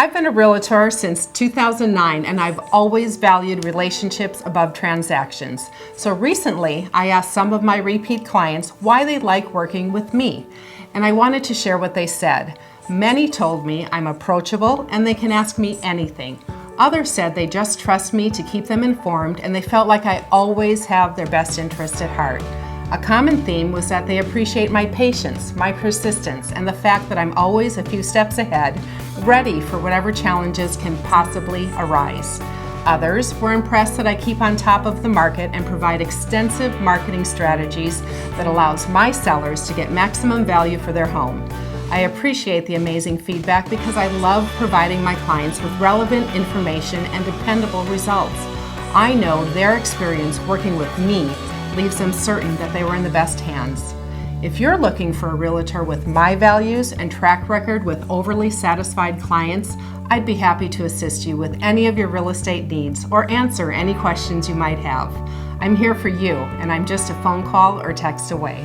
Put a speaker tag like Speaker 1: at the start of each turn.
Speaker 1: I've been a realtor since 2009 and I've always valued relationships above transactions. So recently I asked some of my repeat clients why they like working with me, and I wanted to share what they said. Many told me I'm approachable and they can ask me anything. Others said they just trust me to keep them informed and they felt like I always have their best interest at heart. A common theme was that they appreciate my patience, my persistence, and the fact that I'm always a few steps ahead, ready for whatever challenges can possibly arise. Others were impressed that I keep on top of the market and provide extensive marketing strategies that allows my sellers to get maximum value for their home. I appreciate the amazing feedback because I love providing my clients with relevant information and dependable results. I know their experience working with me leaves them certain that they were in the best hands. If you're looking for a realtor with my values and track record with overly satisfied clients, I'd be happy to assist you with any of your real estate needs or answer any questions you might have. I'm here for you, and I'm just a phone call or text away.